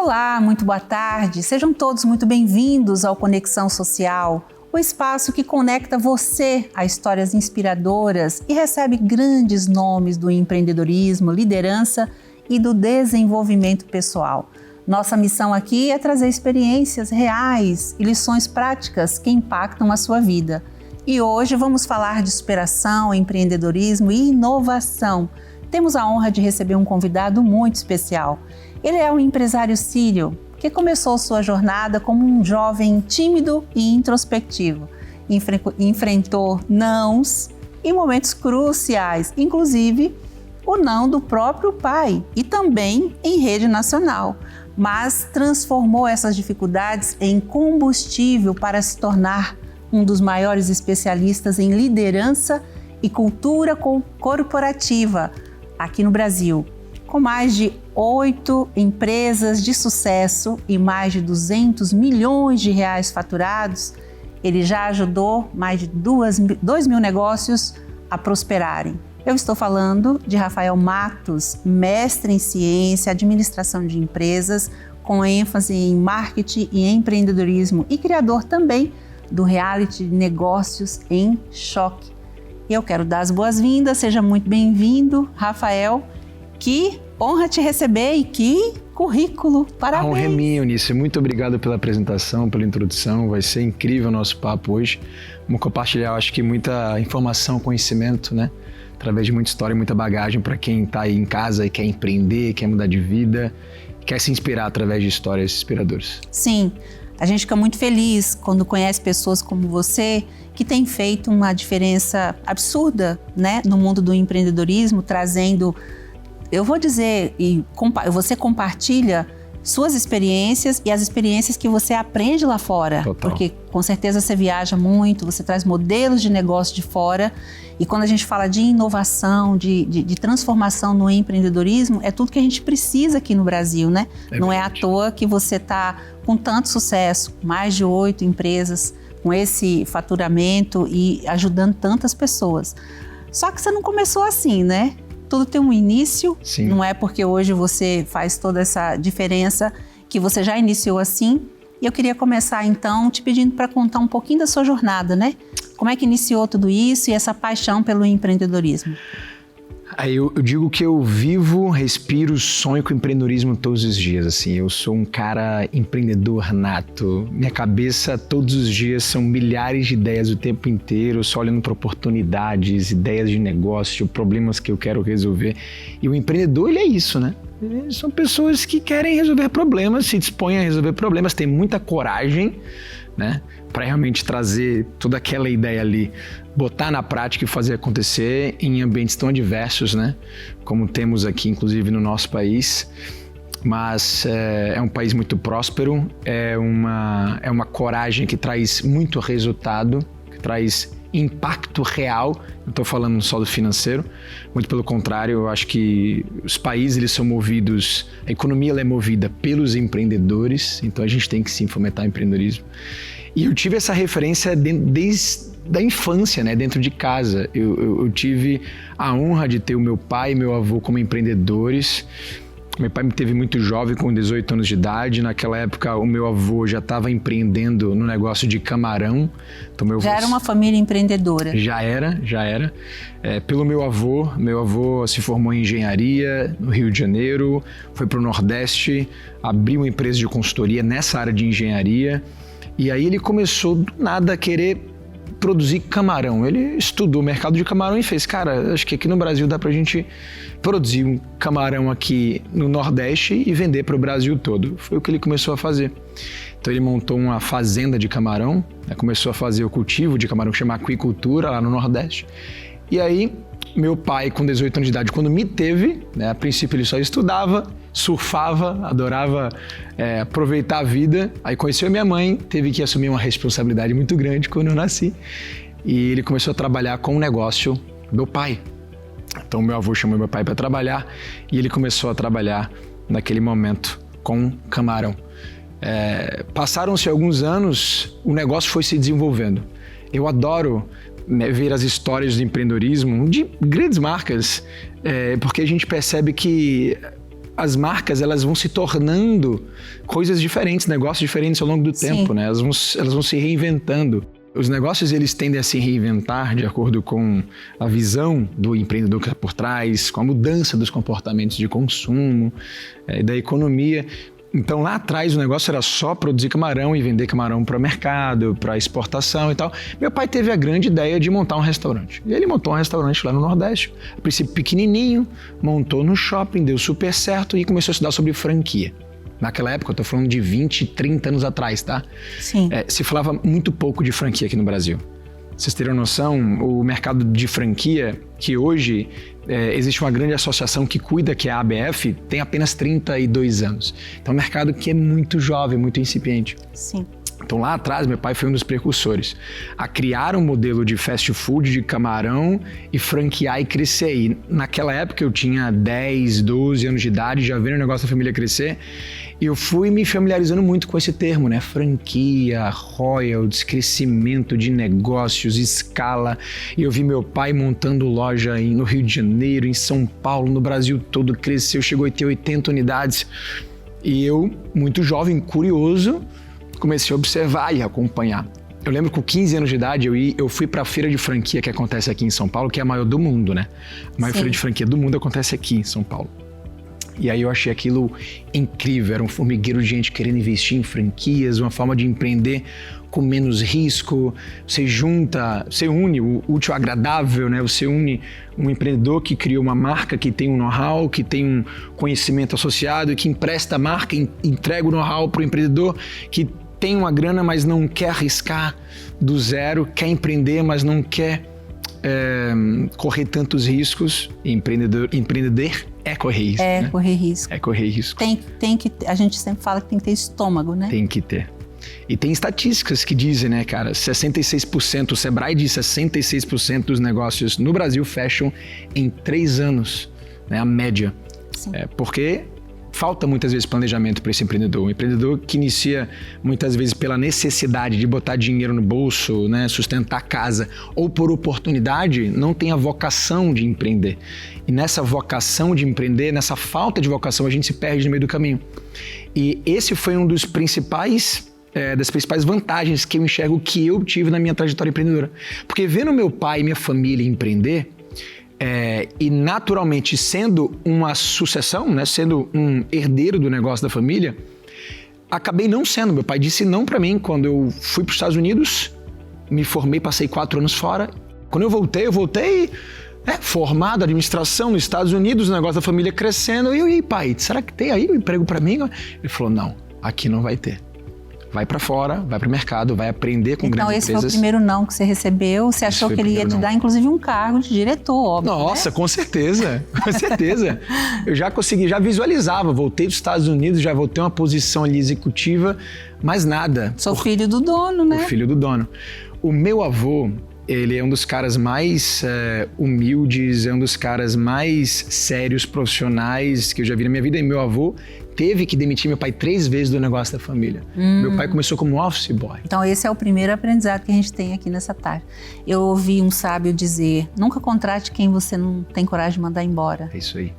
Olá, muito boa tarde. Sejam todos muito bem-vindos ao Conexão Social, o espaço que conecta você a histórias inspiradoras e recebe grandes nomes do empreendedorismo, liderança e do desenvolvimento pessoal. Nossa missão aqui é trazer experiências reais e lições práticas que impactam a sua vida. E hoje vamos falar de superação, empreendedorismo e inovação. Temos a honra de receber um convidado muito especial. Ele é um empresário sírio que começou sua jornada como um jovem tímido e introspectivo. Enfrentou nãos em momentos cruciais, inclusive o não do próprio pai e também em rede nacional, mas transformou essas dificuldades em combustível para se tornar um dos maiores especialistas em liderança e cultura corporativa aqui no Brasil. Com mais de 8 empresas de sucesso e mais de 200 milhões de reais faturados, ele já ajudou mais de 2 mil negócios a prosperarem. Eu estou falando de Rafael Matos, mestre em ciência, administração de empresas, com ênfase em marketing e empreendedorismo e criador também do reality de Negócios em Choque. Eu quero dar as boas-vindas, seja muito bem-vindo, Rafael. Que honra te receber e que currículo, parabéns! A honra é minha, Eunice. Muito obrigado pela apresentação, pela introdução. Vai ser incrível o nosso papo hoje. Vamos compartilhar, acho que muita informação, conhecimento, né? Através de muita história e muita bagagem para quem está aí em casa e quer empreender, quer mudar de vida, quer se inspirar através de histórias inspiradoras. Sim, a gente fica muito feliz quando conhece pessoas como você que têm feito uma diferença absurda, né, no mundo do empreendedorismo, trazendo... Eu vou dizer, e você compartilha suas experiências e as experiências que você aprende lá fora. Total. Porque com certeza você viaja muito, você traz modelos de negócio de fora. E quando a gente fala de inovação, de transformação no empreendedorismo, é tudo que a gente precisa aqui no Brasil, né? Não é à toa que você está com tanto sucesso, mais de 8 empresas, com esse faturamento e ajudando tantas pessoas. Só que você não começou assim, né? Tudo tem um início. Sim. Não é porque hoje você faz toda essa diferença que você já iniciou assim. E eu queria começar então te pedindo para contar um pouquinho da sua jornada, né? Como é que iniciou tudo isso e essa paixão pelo empreendedorismo? Aí eu digo que eu vivo, respiro, sonho com empreendedorismo todos os dias, assim. Eu sou um cara empreendedor nato. Minha cabeça todos os dias são milhares de ideias o tempo inteiro, só olhando para oportunidades, ideias de negócio, problemas que eu quero resolver. E o empreendedor, ele é isso, né? São pessoas que querem resolver problemas, se dispõem a resolver problemas, têm muita coragem, né, para realmente trazer toda aquela ideia ali, botar na prática e fazer acontecer em ambientes tão adversos, né, como temos aqui, inclusive no nosso país. Mas é um país muito próspero, é uma coragem que traz muito resultado, que traz impacto real. Não estou falando só do financeiro, muito pelo contrário. Eu acho que os países, eles são movidos, a economia ela é movida pelos empreendedores, então a gente tem que sim fomentar o empreendedorismo. E eu tive essa referência desde a infância, né, dentro de casa. Eu tive a honra de ter o meu pai e meu avô como empreendedores. Meu pai me teve muito jovem, com 18 anos de idade. Naquela época, o meu avô já estava empreendendo no negócio de camarão. Então, já era uma família empreendedora? Já era. Pelo meu avô se formou em engenharia no Rio de Janeiro, foi para o Nordeste, abriu uma empresa de consultoria nessa área de engenharia. E aí ele começou do nada a querer produzir camarão. Ele estudou o mercado de camarão e fez, cara, acho que aqui no Brasil dá pra gente produzir um camarão aqui no Nordeste e vender para o Brasil todo. Foi o que ele começou a fazer. Então ele montou uma fazenda de camarão, né, começou a fazer o cultivo de camarão, que chama aquicultura, lá no Nordeste. E aí, meu pai, com 18 anos de idade, quando me teve, né, a princípio ele só estudava, surfava, adorava aproveitar a vida. Aí conheceu a minha mãe, teve que assumir uma responsabilidade muito grande quando eu nasci. E ele começou a trabalhar com o negócio do pai. Então meu avô chamou meu pai para trabalhar e ele começou a trabalhar naquele momento com camarão. Passaram-se alguns anos, o negócio foi se desenvolvendo. Eu adoro ver as histórias do empreendedorismo de grandes marcas, porque a gente percebe que as marcas elas vão se tornando coisas diferentes, negócios diferentes ao longo do tempo, né? Elas vão se reinventando. Os negócios eles tendem a se reinventar de acordo com a visão do empreendedor que está por trás, com a mudança dos comportamentos de consumo, da economia. Então lá atrás o negócio era só produzir camarão e vender camarão para o mercado, para exportação e tal. Meu pai teve a grande ideia de montar um restaurante. E ele montou um restaurante lá no Nordeste, a princípio pequenininho, montou no shopping, deu super certo e começou a estudar sobre franquia. Naquela época, eu tô falando de 20, 30 anos atrás, tá? Sim. Se falava muito pouco de franquia aqui no Brasil. Vocês terem noção, o mercado de franquia, que hoje existe uma grande associação que cuida, que é a ABF, tem apenas 32 anos. Então é um mercado que é muito jovem, muito incipiente. Sim. Então lá atrás, meu pai foi um dos precursores a criar um modelo de fast food de camarão e franquear e crescer. E naquela época eu tinha 10, 12 anos de idade, já vendo o negócio da família crescer. E eu fui me familiarizando muito com esse termo, né? Franquia, royalties, crescimento de negócios, escala. E eu vi meu pai montando loja no Rio de Janeiro, em São Paulo, no Brasil todo, cresceu, chegou a ter 80 unidades. E eu, muito jovem, curioso, comecei a observar e acompanhar. Eu lembro que com 15 anos de idade eu fui para a feira de franquia que acontece aqui em São Paulo, que é a maior do mundo, né? A maior feira de franquia do mundo acontece aqui em São Paulo. E aí eu achei aquilo incrível, era um formigueiro de gente querendo investir em franquias, uma forma de empreender com menos risco. Você une o útil ao agradável, né? Você une um empreendedor que criou uma marca, que tem um know-how, que tem um conhecimento associado e que empresta a marca, entrega o know-how para o empreendedor que tem uma grana, mas não quer arriscar do zero, quer empreender, mas não quer correr tantos riscos. Empreender é correr risco. Correr risco. É correr risco. A gente sempre fala que tem que ter estômago, né? Tem que ter. E tem estatísticas que dizem, né, cara, 66%, o Sebrae diz 66% dos negócios no Brasil fecham em 3 anos, né, a média. Sim. Porque falta muitas vezes planejamento para esse empreendedor. Um empreendedor que inicia muitas vezes pela necessidade de botar dinheiro no bolso, né, sustentar a casa, ou por oportunidade, não tem a vocação de empreender. E nessa vocação de empreender, nessa falta de vocação, a gente se perde no meio do caminho. E esse foi um dos das principais vantagens que eu enxergo que eu tive na minha trajetória empreendedora. Porque vendo meu pai e minha família empreender, e naturalmente sendo uma sucessão, né, sendo um herdeiro do negócio da família, acabei não sendo. Meu pai disse não para mim quando eu fui para os Estados Unidos, me formei, passei 4 anos fora. Quando eu voltei formado em administração nos Estados Unidos, o negócio da família crescendo. E aí, pai, será que tem aí um emprego para mim? Ele falou, não, aqui não vai ter. Vai para fora, vai para o mercado, vai aprender com grandes empresas. Então esse foi o primeiro não que você recebeu. Você achou que ele ia te dar, inclusive, um cargo de diretor, óbvio. Nossa, né? Com certeza, com certeza. Eu já já visualizava, voltei dos Estados Unidos, já voltei uma posição ali executiva, mas nada. Sou filho do dono, né? O filho do dono. O meu avô, ele é um dos caras mais humildes, é um dos caras mais sérios, profissionais que eu já vi na minha vida. E meu avô teve que demitir meu pai 3 vezes do negócio da família. Meu pai começou como office boy. Então esse é o primeiro aprendizado que a gente tem aqui nessa tarde. Eu ouvi um sábio dizer, nunca contrate quem você não tem coragem de mandar embora. É isso aí.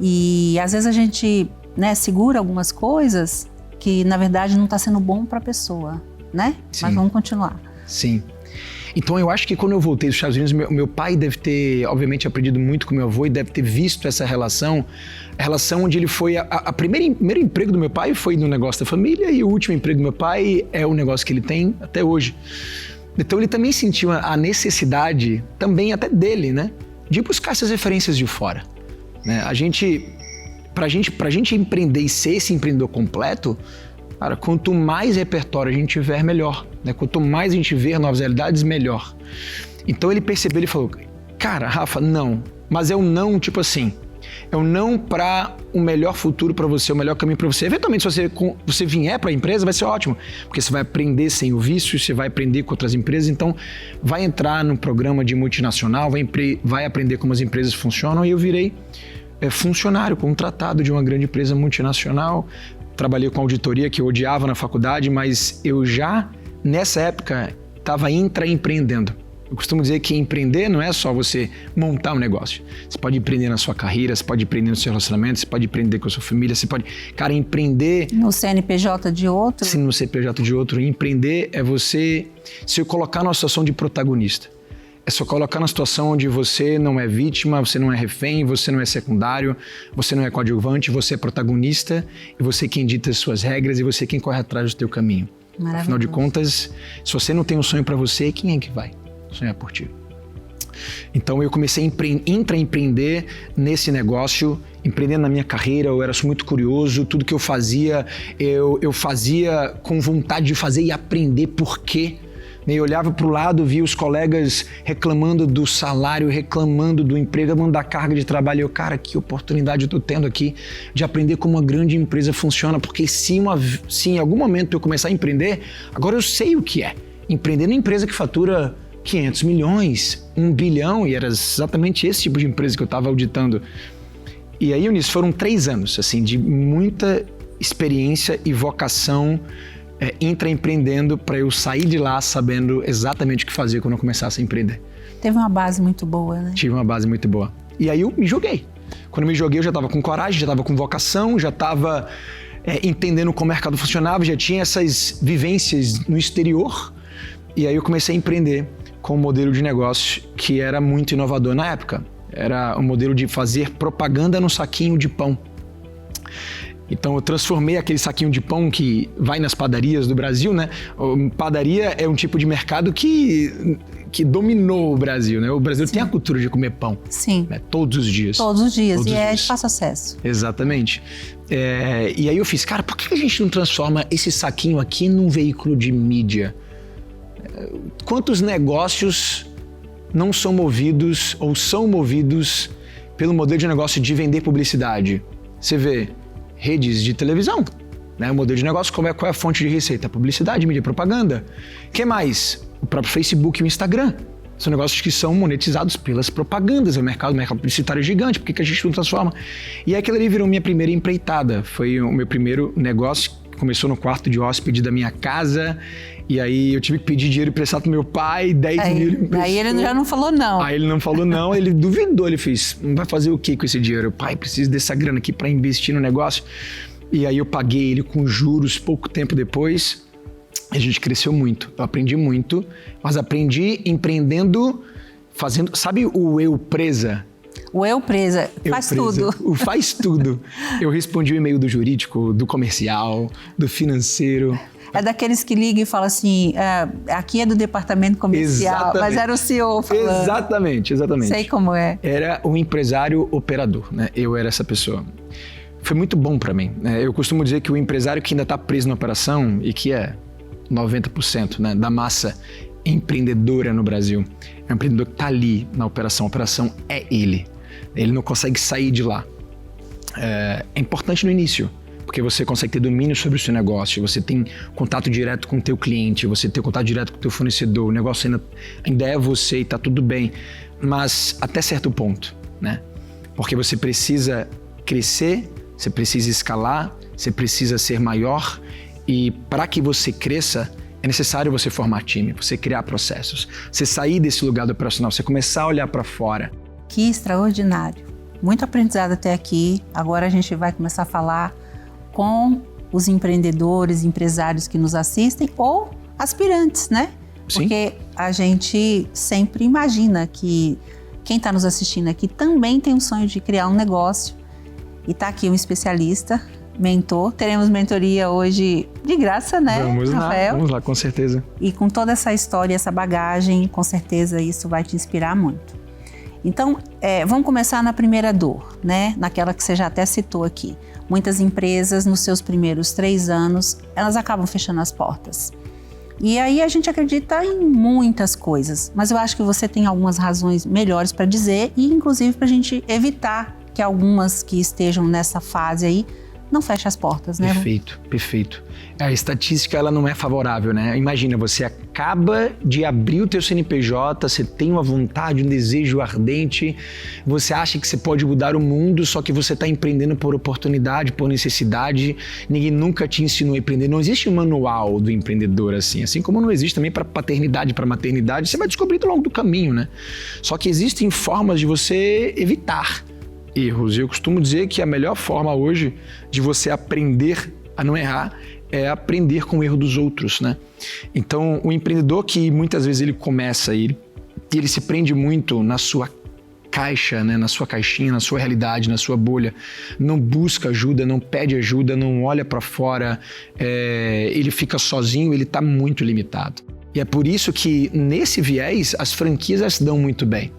E às vezes a gente, né, segura algumas coisas que na verdade não está sendo bom para a pessoa, né? Sim. Mas vamos continuar. Sim. Então eu acho que quando eu voltei dos Estados Unidos, meu pai deve ter, obviamente, aprendido muito com meu avô e deve ter visto essa relação, a relação onde ele foi, primeiro emprego do meu pai foi no negócio da família e o último emprego do meu pai é o negócio que ele tem até hoje. Então ele também sentiu a necessidade, também até dele, né, de buscar essas referências de fora. Né? Pra gente empreender e ser esse empreendedor completo, cara, quanto mais repertório a gente tiver, melhor. Né? Quanto mais a gente ver novas realidades, melhor. Então ele percebeu, ele falou, cara, Rafa, não. Mas é um não, tipo assim, é um não para um melhor futuro para você, o melhor caminho para você. Eventualmente, se você vier para a empresa, vai ser ótimo, porque você vai aprender sem o vício, você vai aprender com outras empresas, então vai entrar num programa de multinacional, vai aprender como as empresas funcionam, e eu virei funcionário contratado de uma grande empresa multinacional. Trabalhei com auditoria que eu odiava na faculdade, mas eu já, nessa época, estava intraempreendendo. Eu costumo dizer que empreender não é só você montar um negócio. Você pode empreender na sua carreira, você pode empreender no seu relacionamento, você pode empreender com a sua família, você pode... Cara, empreender... No CNPJ de outro? Sim, no CNPJ de outro. Empreender é você se colocar numa situação de protagonista. É só colocar na situação onde você não é vítima, você não é refém, você não é secundário, você não é coadjuvante, você é protagonista e você é quem dita as suas regras e você é quem corre atrás do teu caminho. Afinal de contas, se você não tem um sonho para você, quem é que vai sonhar por ti? Então eu comecei a intraempreender nesse negócio, empreendendo na minha carreira. Eu era muito curioso, tudo que eu fazia fazia com vontade de fazer e aprender por quê. Eu olhava para o lado, via os colegas reclamando do salário, reclamando do emprego, reclamando da carga de trabalho. Eu, cara, que oportunidade eu estou tendo aqui de aprender como uma grande empresa funciona, porque se em algum momento eu começar a empreender, agora eu sei o que é. Empreender numa empresa que fatura 500 milhões, 1 bilhão, e era exatamente esse tipo de empresa que eu estava auditando. E aí, Eunice, foram 3 anos assim, de muita experiência e vocação intraempreendendo para eu sair de lá sabendo exatamente o que fazer quando eu começasse a empreender. Teve uma base muito boa, né? Tive uma base muito boa. E aí eu me joguei. Quando eu me joguei, eu já estava com coragem, já estava com vocação, já estava entendendo como o mercado funcionava, já tinha essas vivências no exterior. E aí eu comecei a empreender com um modelo de negócio que era muito inovador na época. Era um modelo de fazer propaganda no saquinho de pão. Então eu transformei aquele saquinho de pão que vai nas padarias do Brasil, né? Padaria é um tipo de mercado que dominou o Brasil, né? O Brasil tem a cultura de comer pão. Sim. Né? Todos os dias. Todos os dias. E é de fácil acesso. Exatamente. E aí eu fiz, cara, por que a gente não transforma esse saquinho aqui num veículo de mídia? Quantos negócios não são movidos ou são movidos pelo modelo de negócio de vender publicidade? Você vê redes de televisão, né? O modelo de negócio, qual é a fonte de receita? Publicidade, mídia, propaganda. O que mais? O próprio Facebook e o Instagram. São negócios que são monetizados pelas propagandas. O mercado publicitário é gigante, por que a gente não transforma? E aquilo ali virou minha primeira empreitada. Foi o meu primeiro negócio, que começou no quarto de hóspede da minha casa. E aí eu tive que pedir dinheiro emprestado pro meu pai, 10 mil emprestou. Aí ele já não falou não. Aí ele não falou não, ele duvidou, ele fez, vai fazer o que com esse dinheiro? Pai, preciso dessa grana aqui para investir no negócio. E aí eu paguei ele com juros pouco tempo depois. A gente cresceu muito, eu aprendi muito, mas aprendi empreendendo, fazendo, sabe o eu presa? O eu presa, faz tudo. O faz tudo. Eu respondi o e-mail do jurídico, do comercial, do financeiro. É daqueles que ligam e falam assim, aqui é do departamento comercial, exatamente. Mas era o CEO falando. Exatamente. Sei como é. Era um empresário operador, né? Eu era essa pessoa. Foi muito bom para mim, né? Eu costumo dizer que o empresário que ainda está preso na operação e que é 90%, né, da massa empreendedora no Brasil, é um empreendedor que está ali na operação. A operação é ele. Ele não consegue sair de lá. É importante no início, porque você consegue ter domínio sobre o seu negócio, você tem contato direto com o teu cliente, você tem contato direto com o teu fornecedor, o negócio ainda é você e está tudo bem, mas até certo ponto, né? Porque você precisa crescer, você precisa escalar, você precisa ser maior e para que você cresça, é necessário você formar time, você criar processos, você sair desse lugar do operacional, você começar a olhar para fora. Que extraordinário. Muito aprendizado até aqui. Agora a gente vai começar a falar com os empreendedores, empresários que nos assistem ou aspirantes, né? Sim. Porque a gente sempre imagina que quem está nos assistindo aqui também tem um sonho de criar um negócio. E está aqui um especialista, mentor. Teremos mentoria hoje de graça, né, Rafael? Vamos lá, com certeza. E com toda essa história, essa bagagem, com certeza isso vai te inspirar muito. Então, vamos começar na primeira dor, né? Naquela que você já até citou aqui. Muitas empresas, nos seus primeiros 3 anos, elas acabam fechando as portas. E aí a gente acredita em muitas coisas, mas eu acho que você tem algumas razões melhores para dizer e, inclusive, para a gente evitar que algumas que estejam nessa fase aí não fecha as portas, né? Perfeito, perfeito. A estatística, ela não é favorável, né? Imagina, você acaba de abrir o teu CNPJ, você tem uma vontade, um desejo ardente, você acha que você pode mudar o mundo, só que você está empreendendo por oportunidade, por necessidade, ninguém nunca te ensinou a empreender. Não existe um manual do empreendedor assim como não existe também para paternidade, para maternidade, você vai descobrir ao longo do caminho, né? Só que existem formas de você evitar erros. Eu costumo dizer que a melhor forma hoje de você aprender a não errar é aprender com o erro dos outros, né? Então, o empreendedor que muitas vezes ele começa e ele se prende muito na sua caixa, né? Na sua caixinha, na sua realidade, na sua bolha, não busca ajuda, não pede ajuda, não olha para fora, ele fica sozinho, ele está muito limitado. E é por isso que nesse viés as franquias elas se dão muito bem.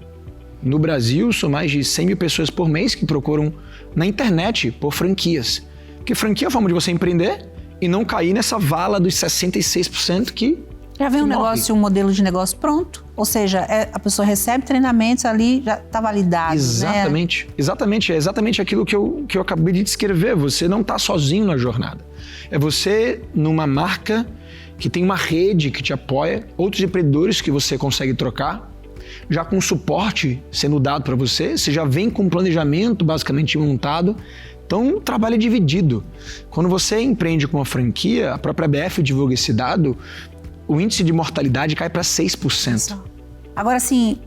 No Brasil, são mais de 100 mil pessoas por mês que procuram na internet por franquias. Porque franquia é a forma de você empreender e não cair nessa vala dos 66% que já vem um modelo de negócio pronto. Ou seja, a pessoa recebe treinamentos ali, já está validado. Exatamente. Né? Exatamente. É exatamente aquilo que eu acabei de descrever. Você não está sozinho na jornada. É você numa marca que tem uma rede que te apoia, outros empreendedores que você consegue trocar, já com suporte sendo dado para você, você já vem com um planejamento basicamente montado, então o trabalho é dividido. Quando você empreende com uma franquia, a própria BF divulga esse dado, o índice de mortalidade cai para 6%. Agora, assim,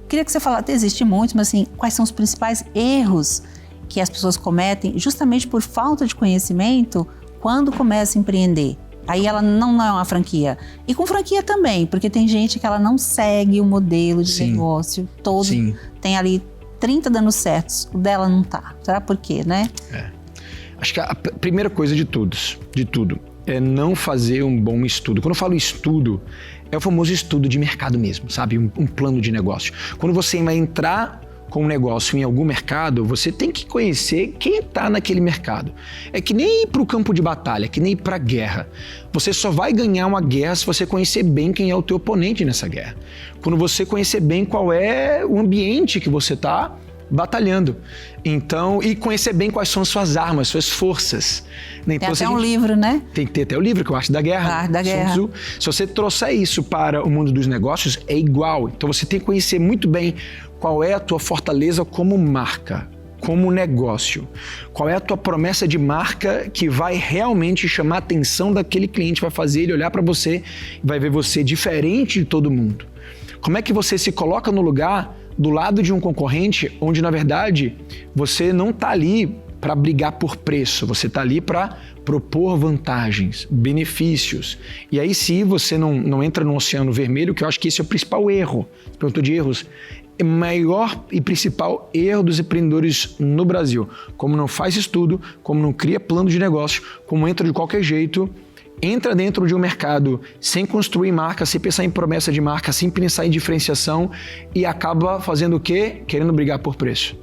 queria que você falasse, existe muitos, mas assim, quais são os principais erros que as pessoas cometem justamente por falta de conhecimento quando começa a empreender? Aí ela não é uma franquia. E com franquia também, porque tem gente que ela não segue o modelo de negócio todo. Sim. Tem ali 30 dando certos, o dela não tá. Será por quê, né? Acho que a primeira coisa de tudo é não fazer um bom estudo. Quando eu falo estudo, é o famoso estudo de mercado mesmo, sabe? Um plano de negócio. Quando você vai entrar com um negócio em algum mercado, você tem que conhecer quem está naquele mercado. É que nem ir para o campo de batalha, que nem ir para a guerra. Você só vai ganhar uma guerra se você conhecer bem quem é o teu oponente nessa guerra. Quando você conhecer bem qual é o ambiente que você está batalhando. Então, e conhecer bem quais são as suas armas, suas forças. Tem então, até um livro, né? Tem que ter até o livro, que é o Arte da Guerra. A Arte da Guerra. Se você trouxer isso para o mundo dos negócios, é igual. Então, você tem que conhecer muito bem qual é a tua fortaleza como marca, como negócio. Qual é a tua promessa de marca que vai realmente chamar a atenção daquele cliente, vai fazer ele olhar para você e vai ver você diferente de todo mundo. Como é que você se coloca no lugar do lado de um concorrente onde, na verdade, você não está ali para brigar por preço, você está ali para propor vantagens, benefícios. E aí, se você não entra no oceano vermelho, que eu acho que esse é o principal erro, perguntou de erros, é o maior e principal erro dos empreendedores no Brasil. Como não faz estudo, como não cria plano de negócio, como entra de qualquer jeito, entra dentro de um mercado sem construir marca, sem pensar em promessa de marca, sem pensar em diferenciação e acaba fazendo o quê? Querendo brigar por preço.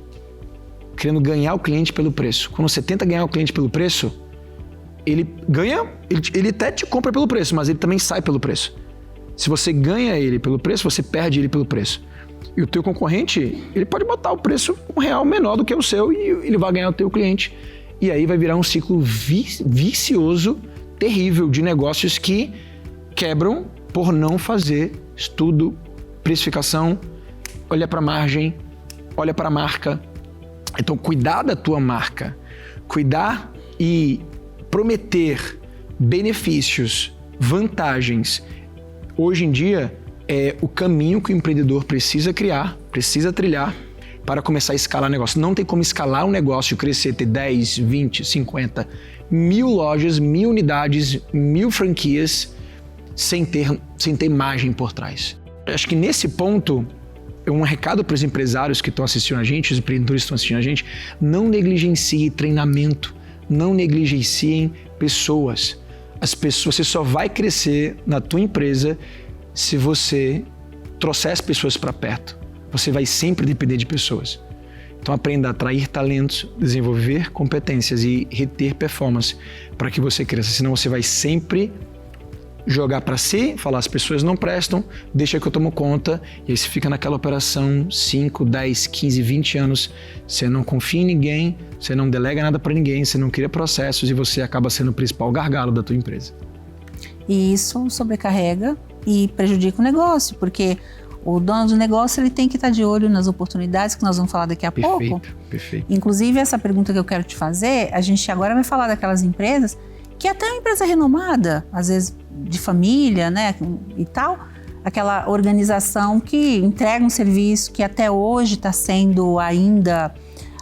Querendo ganhar o cliente pelo preço. Quando você tenta ganhar o cliente pelo preço, ele ganha, ele até te compra pelo preço, mas ele também sai pelo preço. Se você ganha ele pelo preço, você perde ele pelo preço. E o teu concorrente, ele pode botar o preço R$1 menor do que o seu e ele vai ganhar o teu cliente. E aí vai virar um ciclo vicioso, terrível de negócios que quebram por não fazer estudo, precificação, olha para a margem, olha para a marca. Então, cuidar da tua marca, cuidar e prometer benefícios, vantagens, hoje em dia é o caminho que o empreendedor precisa criar, precisa trilhar para começar a escalar negócio. Não tem como escalar um negócio, crescer, ter 10, 20, 50, 1000 lojas, 1000 unidades, 1000 franquias, sem ter margem por trás. Acho que nesse ponto, é um recado para os empresários que estão assistindo a gente, os empreendedores que estão assistindo a gente, não negligencie treinamento, não negligenciem pessoas. Você só vai crescer na tua empresa se você trouxer as pessoas para perto. Você vai sempre depender de pessoas. Então aprenda a atrair talentos, desenvolver competências e reter performance para que você cresça. Senão você vai sempre jogar para si, falar as pessoas não prestam, deixa que eu tomo conta, e aí você fica naquela operação 5, 10, 15, 20 anos, você não confia em ninguém, você não delega nada para ninguém, você não cria processos e você acaba sendo o principal gargalo da tua empresa. E isso sobrecarrega e prejudica o negócio, porque o dono do negócio ele tem que estar de olho nas oportunidades que nós vamos falar daqui a pouco. Perfeito. Inclusive, essa pergunta que eu quero te fazer, a gente agora vai falar daquelas empresas que até uma empresa renomada, às vezes de família, né, e tal, aquela organização que entrega um serviço que até hoje está sendo ainda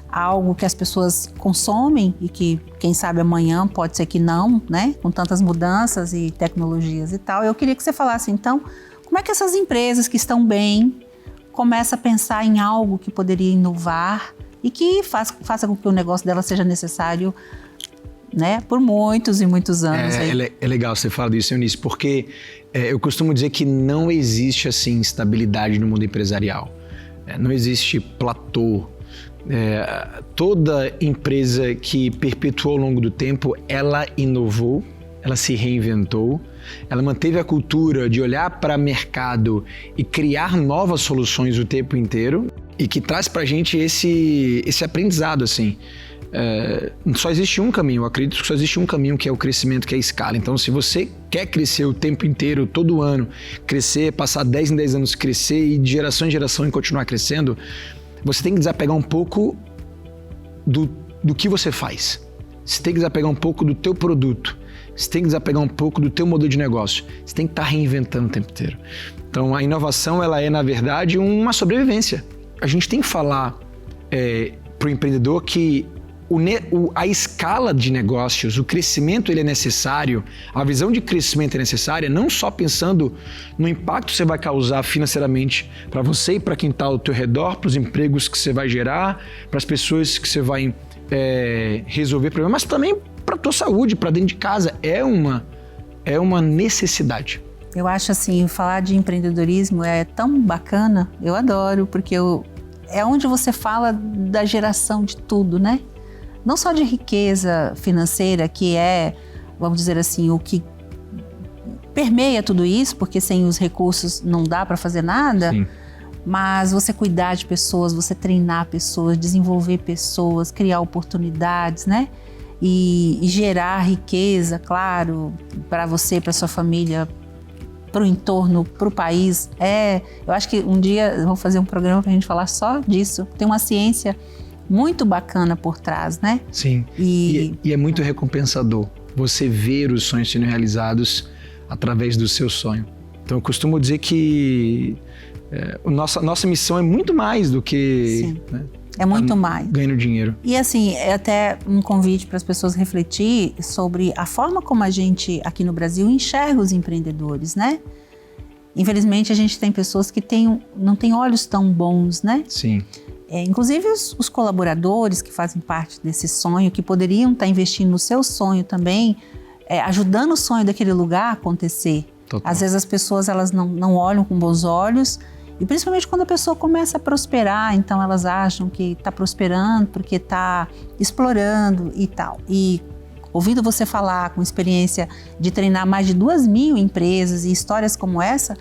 algo que as pessoas consomem e que, quem sabe, amanhã pode ser que não, né, com tantas mudanças e tecnologias e tal. Eu queria que você falasse, então, como é que essas empresas que estão bem começam a pensar em algo que poderia inovar e que faça com que o negócio dela seja necessário, né, por muitos e muitos anos. É legal você falar disso, Eunice, porque eu costumo dizer que não existe assim estabilidade no mundo empresarial. Não existe platô. Toda empresa que perpetuou ao longo do tempo, ela inovou, ela se reinventou, ela manteve a cultura de olhar para o mercado e criar novas soluções o tempo inteiro e que traz para a gente esse aprendizado, assim. Só existe um caminho, eu acredito que só existe um caminho, que é o crescimento, que é a escala. Então, se você quer crescer o tempo inteiro, todo ano, crescer, passar 10 em 10 anos, crescer e de geração em geração e continuar crescendo, você tem que desapegar um pouco do que você faz. Você tem que desapegar um pouco do teu produto. Você tem que desapegar um pouco do teu modelo de negócio. Você tem que estar reinventando o tempo inteiro. Então, a inovação, ela é, na verdade, uma sobrevivência. A gente tem que falar para o empreendedor que a escala de negócios, o crescimento ele é necessário, a visão de crescimento é necessária, não só pensando no impacto que você vai causar financeiramente para você e para quem está ao teu redor, para os empregos que você vai gerar, para as pessoas que você vai resolver problemas, mas também para a tua saúde, para dentro de casa. É uma necessidade. Eu acho assim, falar de empreendedorismo é tão bacana, eu adoro, porque é onde você fala da geração de tudo, né? Não só de riqueza financeira, que é, vamos dizer assim, o que permeia tudo isso, porque sem os recursos não dá para fazer nada. Sim. Mas você cuidar de pessoas, você treinar pessoas, desenvolver pessoas, criar oportunidades, né? E gerar riqueza, claro, para você, para sua família, para o entorno, para o país. Eu acho que um dia vou fazer um programa para a gente falar só disso. Tem uma ciência muito bacana por trás, né? Sim, e é muito recompensador você ver os sonhos sendo realizados através do seu sonho. Então eu costumo dizer que nossa missão é muito mais do que... Sim. Né, é muito mais. Ganhando dinheiro. E assim, é até um convite para as pessoas refletir sobre a forma como a gente aqui no Brasil enxerga os empreendedores, né? Infelizmente a gente tem pessoas que não têm olhos tão bons, né? Sim. Inclusive os colaboradores que fazem parte desse sonho, que poderiam estar investindo no seu sonho também, ajudando o sonho daquele lugar a acontecer. Total. Às vezes as pessoas elas não olham com bons olhos, e principalmente quando a pessoa começa a prosperar, então elas acham que está prosperando porque está explorando e tal. E ouvindo você falar com experiência de treinar mais de 2.000 empresas e histórias como essa,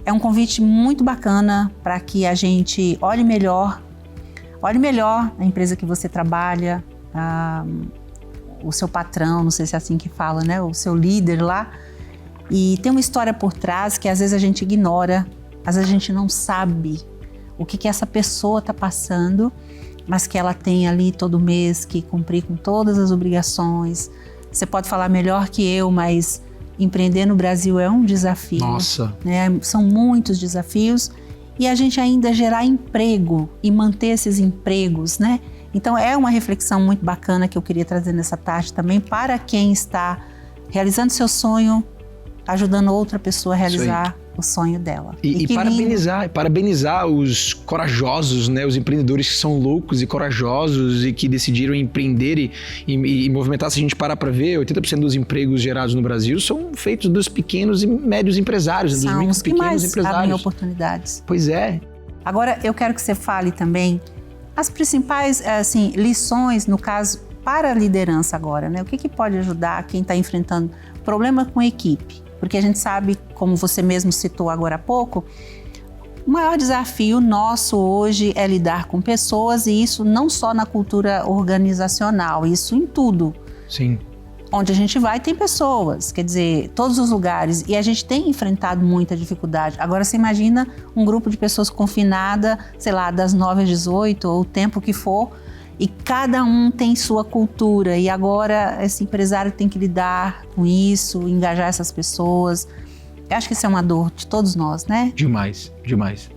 é um convite muito bacana para que a gente olhe melhor a empresa que você trabalha, o seu patrão, não sei se é assim que fala, né? O seu líder lá. E tem uma história por trás que às vezes a gente ignora, às vezes a gente não sabe o que essa pessoa está passando, mas que ela tem ali todo mês que cumprir com todas as obrigações. Você pode falar melhor que eu, mas empreender no Brasil é um desafio. Nossa! Né? São muitos desafios. E a gente ainda gerar emprego e manter esses empregos, né? Então é uma reflexão muito bacana que eu queria trazer nessa tarde também para quem está realizando seu sonho, ajudando outra pessoa a realizar o sonho dela. E parabenizar os corajosos, né? Os empreendedores que são loucos e corajosos e que decidiram empreender e movimentar. Se a gente parar para ver, 80% dos empregos gerados no Brasil são feitos dos pequenos e médios empresários, dos micros pequenos empresários. Abrem oportunidades. Pois é. Agora, eu quero que você fale também as principais lições, no caso, para a liderança agora, né? O que pode ajudar quem está enfrentando problema com equipe? Porque a gente sabe, como você mesmo citou agora há pouco, o maior desafio nosso hoje é lidar com pessoas, e isso não só na cultura organizacional, isso em tudo. Sim. Onde a gente vai tem pessoas, quer dizer, todos os lugares, e a gente tem enfrentado muita dificuldade. Agora você imagina um grupo de pessoas confinada, sei lá, das 9 às 18 ou o tempo que for, e cada um tem sua cultura, e agora esse empresário tem que lidar com isso, engajar essas pessoas. Eu acho que isso é uma dor de todos nós, né? Demais, demais.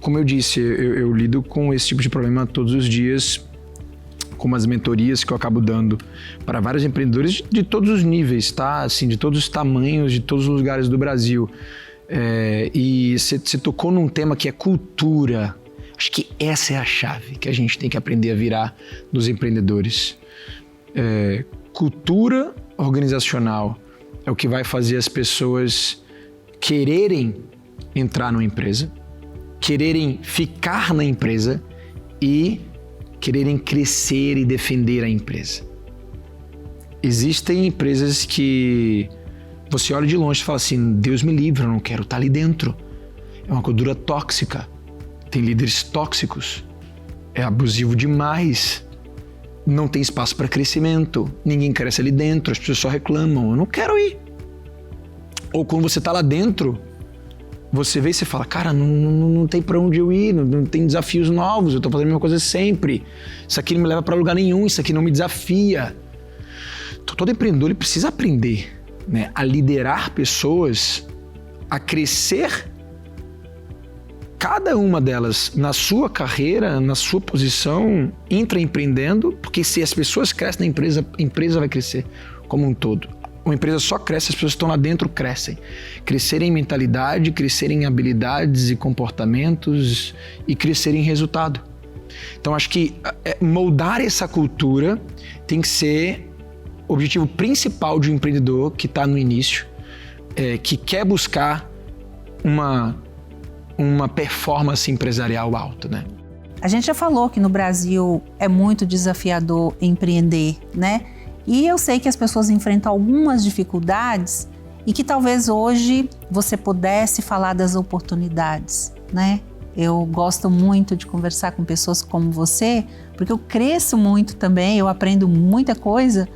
Como eu disse, eu lido com esse tipo de problema todos os dias, com umas mentorias que eu acabo dando para vários empreendedores de todos os níveis, tá? Assim, de todos os tamanhos, de todos os lugares do Brasil. E você tocou num tema que é cultura. Acho que essa é a chave que a gente tem que aprender a virar nos empreendedores. Cultura organizacional é o que vai fazer as pessoas quererem entrar numa empresa, quererem ficar na empresa e quererem crescer e defender a empresa. Existem empresas que você olha de longe e fala assim, Deus me livre, eu não quero estar ali dentro. É uma cultura tóxica, tem líderes tóxicos, é abusivo demais, não tem espaço para crescimento, ninguém cresce ali dentro, as pessoas só reclamam, eu não quero ir. Ou quando você está lá dentro, você vê e você fala, cara, não tem para onde eu ir, não tem desafios novos, eu estou fazendo a mesma coisa sempre. Isso aqui não me leva para lugar nenhum, isso aqui não me desafia. Então, todo empreendedor ele precisa aprender, né, a liderar pessoas, a crescer cada uma delas na sua carreira, na sua posição, intraempreendendo, porque se as pessoas crescem na empresa, a empresa vai crescer como um todo. Uma empresa só cresce, as pessoas que estão lá dentro crescem. Crescer em mentalidade, crescer em habilidades e comportamentos e crescer em resultado. Então, acho que moldar essa cultura tem que ser o objetivo principal de um empreendedor que está no início, que quer buscar uma performance empresarial alta, né? A gente já falou que no Brasil é muito desafiador empreender, né? E eu sei que as pessoas enfrentam algumas dificuldades e que talvez hoje você pudesse falar das oportunidades, né? Eu gosto muito de conversar com pessoas como você, porque eu cresço muito também, eu aprendo muita coisa.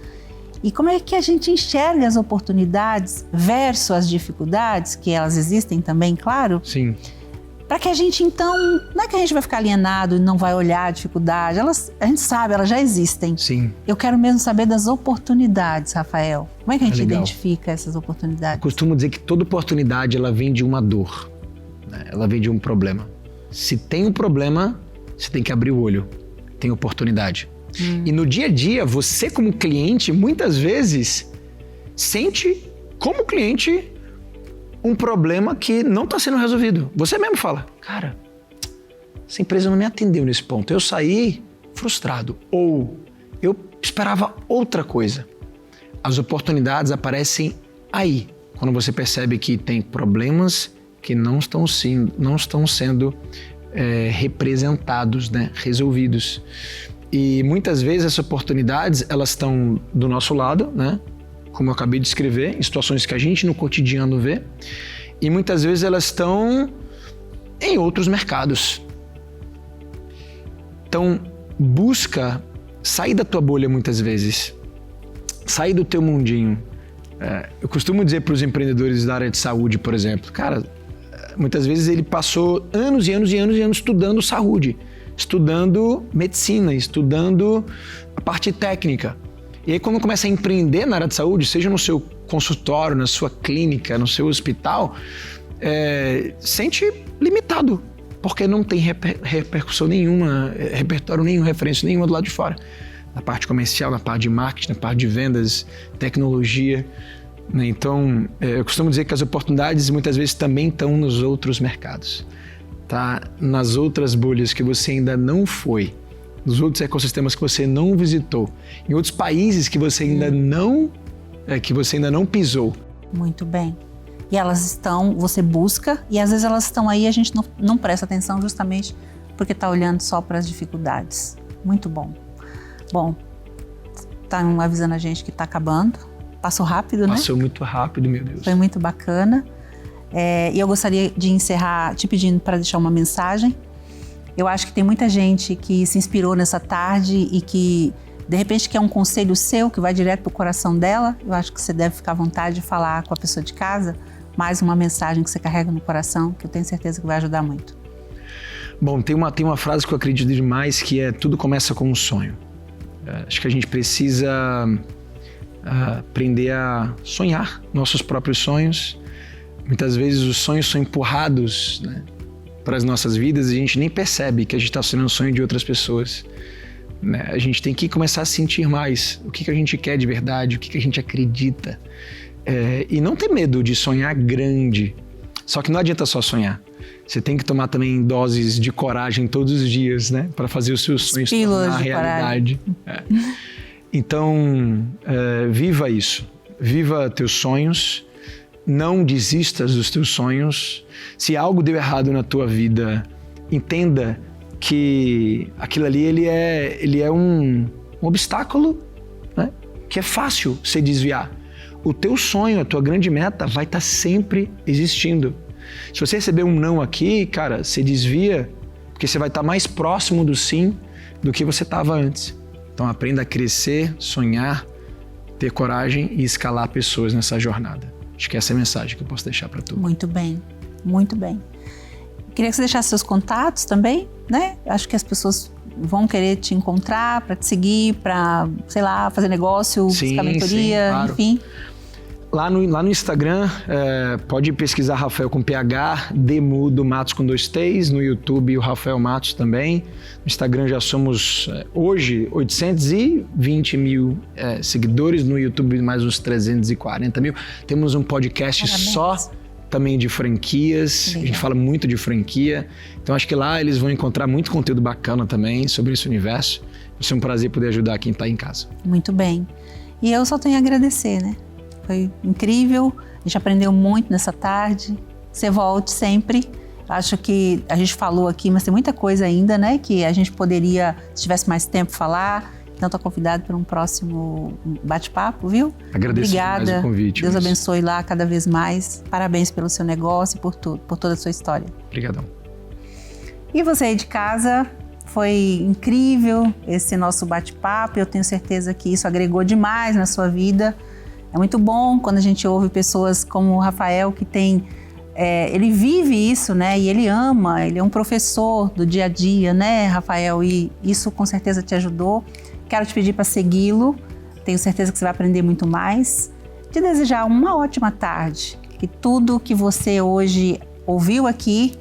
E como é que a gente enxerga as oportunidades versus as dificuldades, que elas existem também, claro? Sim. Para que a gente, então, não é que a gente vai ficar alienado e não vai olhar a dificuldade, a gente sabe, elas já existem. Sim. Eu quero mesmo saber das oportunidades, Rafael. Como é que a gente identifica essas oportunidades? Eu costumo dizer que toda oportunidade, ela vem de uma dor, né? Ela vem de um problema. Se tem um problema, você tem que abrir o olho. Tem oportunidade. E no dia a dia, você como cliente, muitas vezes, sente como cliente um problema que não está sendo resolvido. Você mesmo fala, cara, essa empresa não me atendeu nesse ponto. Eu saí frustrado. Ou eu esperava outra coisa. As oportunidades aparecem aí, quando você percebe que tem problemas que não estão sendo representados, né, resolvidos. E muitas vezes essas oportunidades, elas estão do nosso lado, né? Como eu acabei de escrever, em situações que a gente no cotidiano vê, e muitas vezes elas estão em outros mercados. Então, busca sair da tua bolha muitas vezes, sair do teu mundinho. Eu costumo dizer para os empreendedores da área de saúde, por exemplo, cara, muitas vezes ele passou anos e anos e anos e anos estudando saúde, estudando medicina, estudando a parte técnica. E aí, quando começa a empreender na área de saúde, seja no seu consultório, na sua clínica, no seu hospital, sente limitado, porque não tem repercussão nenhuma, repertório nenhum, referência nenhuma do lado de fora. Na parte comercial, na parte de marketing, na parte de vendas, tecnologia. Né? Então, eu costumo dizer que as oportunidades muitas vezes também estão nos outros mercados, tá? Nas outras bolhas que você ainda não foi, nos outros ecossistemas que você não visitou, em outros países que você ainda não pisou. Muito bem. E elas estão, você busca, e às vezes elas estão aí e a gente não presta atenção justamente porque está olhando só para as dificuldades. Muito bom. Bom, estão avisando a gente que está acabando Passou rápido, né? Passou muito rápido, meu Deus. Foi muito bacana. E eu gostaria de encerrar te pedindo para deixar uma mensagem. Eu acho que tem muita gente que se inspirou nessa tarde e que, de repente, quer um conselho seu que vai direto pro coração dela. Eu acho que você deve ficar à vontade de falar com a pessoa de casa mais uma mensagem que você carrega no coração, que eu tenho certeza que vai ajudar muito. Bom, tem uma frase que eu acredito demais, que é: tudo começa com um sonho. Acho que a gente precisa aprender a sonhar nossos próprios sonhos. Muitas vezes os sonhos são empurrados, né, para as nossas vidas e a gente nem percebe que a gente está sonhando um sonho de outras pessoas. Né? A gente tem que começar a sentir mais o que a gente quer de verdade, o que a gente acredita. E não ter medo de sonhar grande. Só que não adianta só sonhar. Você tem que tomar também doses de coragem todos os dias, né? Para fazer os seus sonhos tornar realidade. Então, viva isso. Viva teus sonhos. Não desistas dos teus sonhos. Se algo deu errado na tua vida, entenda que aquilo ali ele é um obstáculo, né? Que é fácil se desviar. O teu sonho, a tua grande meta vai estar sempre existindo. Se você receber um não aqui, cara, se desvia, porque você vai estar mais próximo do sim do que você estava antes. Então aprenda a crescer, sonhar, ter coragem e escalar pessoas nessa jornada. Acho que essa é a mensagem que eu posso deixar para tu. Muito bem, muito bem. Queria que você deixasse seus contatos também, né? Acho que as pessoas vão querer te encontrar para te seguir, para, sei lá, fazer negócio, buscar mentoria, claro. Enfim. Lá no Instagram, pode pesquisar Rafael com PH, Demudo Matos com 2 T's, no YouTube o Rafael Matos também. No Instagram já somos, hoje, 820 mil seguidores, no YouTube mais uns 340 mil. Temos um podcast só também de franquias, a gente fala muito de franquia. Então acho que lá eles vão encontrar muito conteúdo bacana também sobre esse universo. Vai ser um prazer poder ajudar quem está em casa. Muito bem. E eu só tenho a agradecer, né? Foi incrível, a gente aprendeu muito nessa tarde. Você volte sempre. Acho que a gente falou aqui, mas tem muita coisa ainda, né? Que a gente poderia, se tivesse mais tempo, falar. Então, estou convidado para um próximo bate-papo, viu? Agradeço mais o convite. Deus abençoe lá cada vez mais. Parabéns pelo seu negócio e por tudo, por toda a sua história. Obrigadão. E você aí de casa, foi incrível esse nosso bate-papo. Eu tenho certeza que isso agregou demais na sua vida. É muito bom quando a gente ouve pessoas como o Rafael, que tem, ele vive isso, né? E ele ama, ele é um professor do dia a dia, né, Rafael? E isso com certeza te ajudou. Quero te pedir para segui-lo, tenho certeza que você vai aprender muito mais. Te desejar uma ótima tarde, que tudo que você hoje ouviu aqui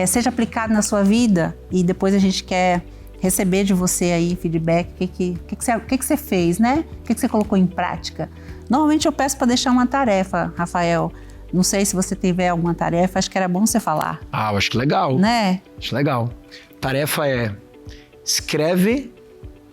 seja aplicado na sua vida e depois a gente quer receber de você aí feedback, o que você fez, né? O que você colocou em prática. Normalmente eu peço para deixar uma tarefa, Rafael. Não sei se você tiver alguma tarefa, acho que era bom você falar. Eu acho legal. Né? Acho legal. Tarefa escreve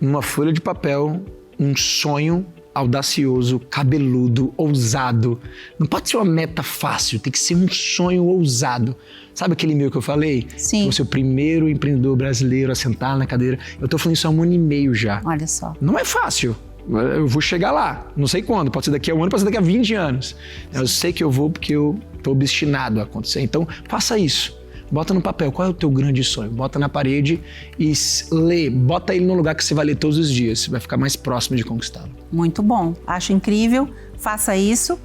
numa folha de papel um sonho audacioso, cabeludo, ousado. Não pode ser uma meta fácil, tem que ser um sonho ousado. Sabe aquele e-mail que eu falei? Sim. Você é o primeiro empreendedor brasileiro a sentar na cadeira. Eu tô falando isso há 1 ano e meio já. Olha só. Não é fácil. Eu vou chegar lá. Não sei quando. Pode ser daqui a 1 ano, pode ser daqui a 20 anos. Eu sei que eu vou porque eu tô obstinado a acontecer. Então, faça isso. Bota no papel. Qual é o teu grande sonho? Bota na parede e lê. Bota ele no lugar que você vai ler todos os dias. Você vai ficar mais próximo de conquistá-lo. Muito bom. Acho incrível. Faça isso.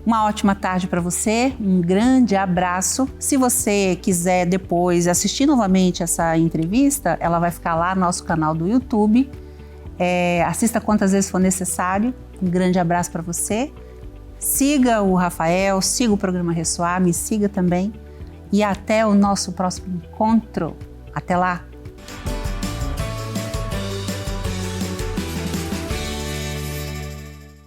Uma ótima tarde para você, um grande abraço. Se você quiser depois assistir novamente essa entrevista, ela vai ficar lá no nosso canal do YouTube. Assista quantas vezes for necessário. Um grande abraço para você. Siga o Rafael, siga o programa Ressoar, me siga também. E até o nosso próximo encontro. Até lá!